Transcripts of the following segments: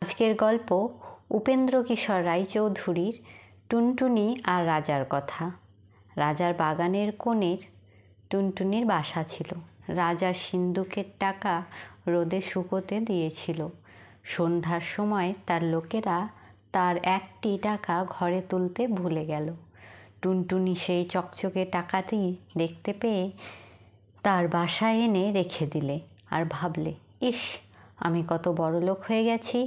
আজকের গল্প উপেন্দ্র কিশোর রায়চৌধুরীর টুনটুনি আর রাজার কথা। রাজার বাগানের কোণের টুনটুনির বাসা ছিল। রাজা সিন্দুকের টাকা রোদে শুকোতে দিয়েছিল। সন্ধ্যার সময় তার লোকেরা তার একটি টাকা ঘরে তুলতে ভুলে গেল। টুনটুনি সেই চকচকে টাকাটি দেখতে পেয়ে তার বাসায় এনে রেখে দিলে আর ভাবলে, ইস, আমি কত বড়লোক হয়ে গেছি।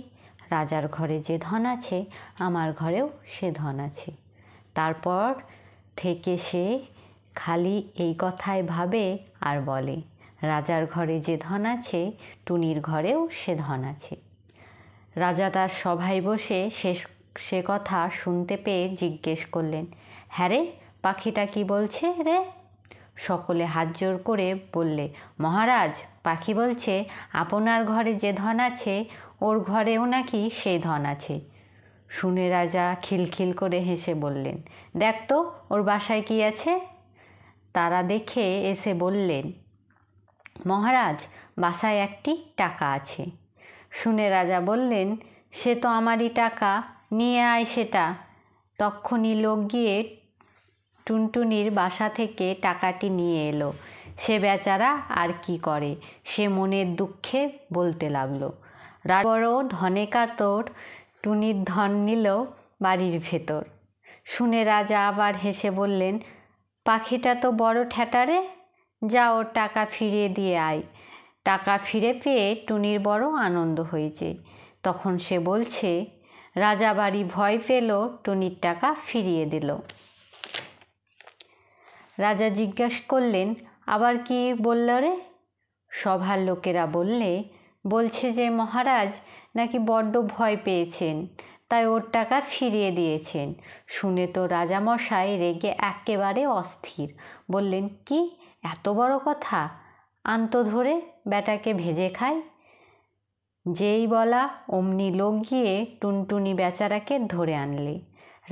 রাজার ঘরে যে ধন আছে, আমার ঘরেও সে ধন আছে। তারপর থেকে সে খালি এই কথাই ভাবে আর বলে, রাজার ঘরে যে ধন আছে, টুনির ঘরেও সে ধন আছে। রাজা তার সভায় বসে সে কথা শুনতে পেয়ে জিজ্ঞেস করলেন, হ্যাঁ রে, পাখিটা কি বলছে রে? সকলে হাত জোড় করে বললে, মহারাজ, পাখি বলছে আপনার ঘরে যে ধন আছে, ওর ঘরেও নাকি সেই ধন আছে। শুনে রাজা খিলখিল করে হেসে বললেন, দেখ তো ওর বাসায় কি আছে। তারা দেখে এসে বললেন, মহারাজ, বাসায় একটি টাকা আছে। শুনে রাজা বললেন, সে তো আমারই টাকা, নিয়ে আয় সেটা। তক্ষুনি লোক গিয়ে টুনটুনির বাসা থেকে টাকাটি নিয়ে এলো। সে বেচারা আর কি করে, সে মনের দুঃখে বলতে লাগলো, বড় ধনে কাতর, টুনির ধন নিল বাড়ির ভেতর। শুনে রাজা আবার হেসে বললেন, পাখিটা তো বড় ঠ্যাটারে, যা ওর টাকা ফিরিয়ে দিয়ে আয়। টাকা ফিরে পেয়ে টুনির বড় আনন্দ হয়েছে। তখন সে বলছে, রাজা বাড়ি ভয় পেল, টুনির টাকা ফিরিয়ে দিল। রাজা জিজ্ঞাসা করলেন, আবার কি বলল রে? সভার লোকেরা বলছে যে মহারাজ নাকি বড্ড ভয় পেয়েছেন, তাই ওর টাকা ফিরিয়ে দিয়েছেন। শুনে তো রাজামশাই রেগে একেবারে অস্থির। বললেন, কি এত বড় কথা, আনতো ধরে, বেটাকে ভেজে খাই। যেই বলা অমনি লোক গিয়ে টুনটুনি বেচারাকে ধরে আনলে।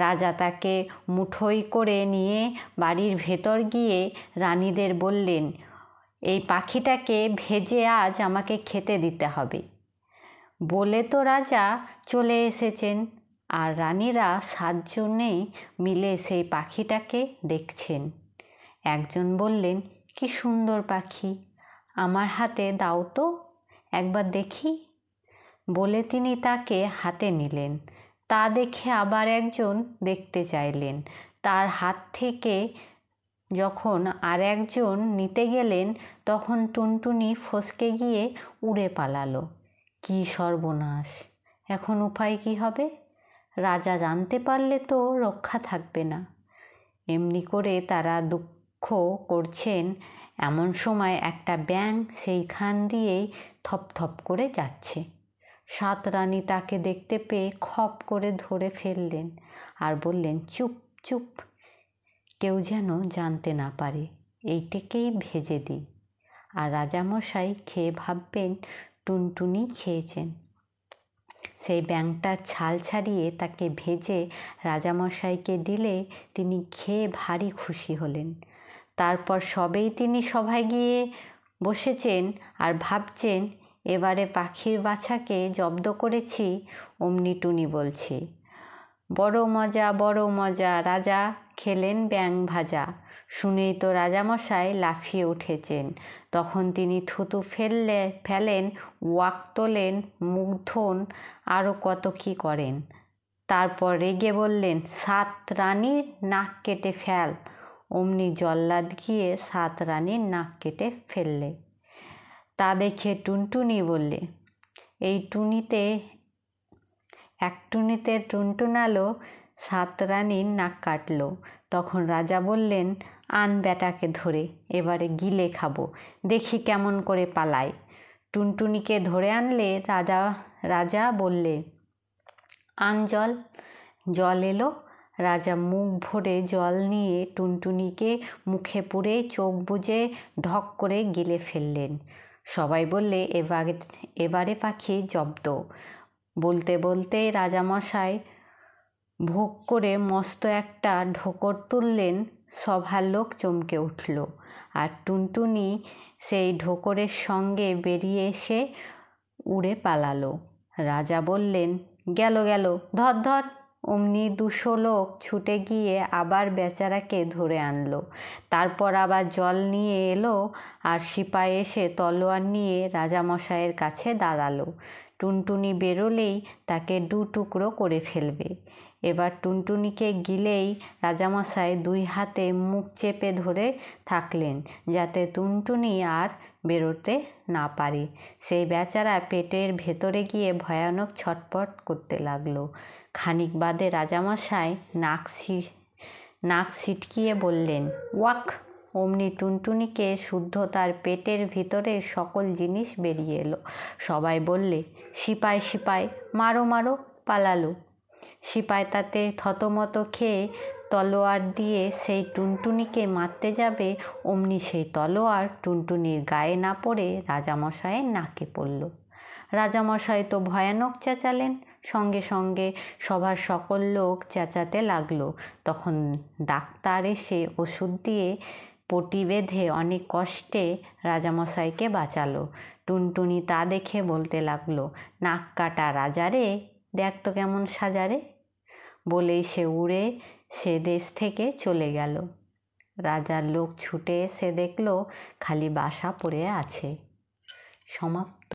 রাজা তাকে মুঠোই করে নিয়ে বাড়ির ভেতর গিয়ে রানীদের বললেন, এই পাখিটাকে ভেজে আজ আমাকে খেতে দিতে হবে। বলে তো রাজা চলে এসেছেন, আর রানীরা 7 জনেই মিলে সেই পাখিটাকে দেখছেন। একজন বললেন, কি সুন্দর পাখি, আমার হাতে দাও তো, একবার দেখি। বলে তিনি তাকে হাতে নিলেন। তা দেখে আবার একজন দেখতে চাইলেন। তার হাত থেকে যখন আর একজন নিতে গেলেন, তখন টুনটুনি ফসকে গিয়ে উড়ে পালালো। কি সর্বনাশ! এখন উপায় কি হবে? রাজা জানতে পারলে তো রক্ষা থাকবে না। এমনি করে তারা দুঃখ করছেন, এমন সময় একটা ব্যাঙ সেইখান দিয়েই থপথপ করে যাচ্ছে। 7 রানী তাকে দেখতে পেয়ে খপ করে ধরে ফেললেন আর বললেন, চুপ চুপ, কেউ যেন জানতে না পারে, এইটাকেই ভেজে দিই। আর রাজামশাই খেয়ে ভাববেন টুনটুনি খেয়েছেন। সেই ব্যাঙটার ছাল ছাড়িয়ে তাকে ভেজে রাজামশাইকে দিলে তিনি খেয়ে ভারী খুশি হলেন। তারপর সবেই তিনি সভায় গিয়ে বসেছেন আর ভাবছেন, এবারে পাখির বাছাকে জব্দ করেছি। অমনি টুনি বলছে, বড় মজা, বড় মজা, রাজা খেলেন ব্যাঙ ভাজা। শুনেই তো রাজামশাই লাফিয়ে উঠেছেন। তখন তিনি থুতু ফেলেন, ওয়াক তোলেন, মুখ ধোন, আরও কত কি করেন। তারপর রেগে বললেন, 7 রানীর নাক কেটে ফেল। অমনি জল্লাদ গিয়ে 7 রানীর নাক কেটে ফেললে। তা দেখে টুনটুনি বললে, এক টুনিতে টুনটুনালো 7 রানীর নাক কাটলো। তখন রাজা বললেন, আন বেটাকে ধরে, এবারে গিলে খাবো, দেখি কেমন করে পালায়। টুনটুনিকে ধরে আনলে রাজা বললে, আন জল। জল এলো। রাজা মুখ ভরে জল নিয়ে টুনটুনিকে মুখে পুরে চোখ বুজে ঢক করে গিলে ফেললেন। সবাই বললে, এবারে পাখি জব্দ। বলতে বলতে রাজামশাই ভোগ করে মস্ত একটা ঢোকর তুললেন। সভার লোক চমকে উঠল, আর টুনটুনি সেই ঢোকরের সঙ্গে বেরিয়ে এসে উড়ে পালালো। রাজা বললেন, গেল গেল, ধর ধর। অমনি 200 লোক ছুটে গিয়ে আবার বেচারাকে ধরে আনলো। তারপর আবার জল নিয়ে এলো, আর সিপাই এসে তলোয়ার নিয়ে রাজামশাইয়ের কাছে দাঁড়ালো। টুনটুনি বেরোলেই তাকে 2 টুকরো করে ফেলবে। এবার টুনটুনিকে গিলেই রাজামশাই 2 হাতে মুখ চেপে ধরে থাকলেন, যাতে টুনটুনি আর বেরোতে না পারে। সেই বেচারা পেটের ভেতরে গিয়ে ভয়ানক ছটপট করতে লাগলো। খানিক বাদে রাজামশাই নাক ছিটকিয়ে বললেন, ওয়াক! অমনি টুনটুনিকে শুদ্ধ তার পেটের ভিতরে সকল জিনিস বেরিয়ে এলো। সবাই বললে, সিপাই সিপাই, মারো মারো! পালালো। সিপাই তাতে থতমত খেয়ে তলোয়ার দিয়ে সেই টুনটুনিকে মারতে যাবে, অমনি সেই তলোয়ার টুনটুনির গায়ে না পড়ে রাজামশাইয়ের নাকে পড়ল। রাজামশাই তো ভয়ানক চেঁচালেন। সঙ্গে সঙ্গে সভার সকল লোক চেঁচাতে লাগলো। তখন ডাক্তার এসে ওষুধ দিয়ে পটি বেঁধে অনেক কষ্টে রাজামশাইকে বাঁচালো। টুনটুনি তা দেখে বলতে লাগলো, নাক কাটা রাজারে, দেখ তো কেমন সাজারে। বলেই সে উড়ে সে দেশ থেকে চলে গেল। রাজার লোক ছুটে এসে দেখলো খালি বাসা পড়ে আছে। সমাপ্ত।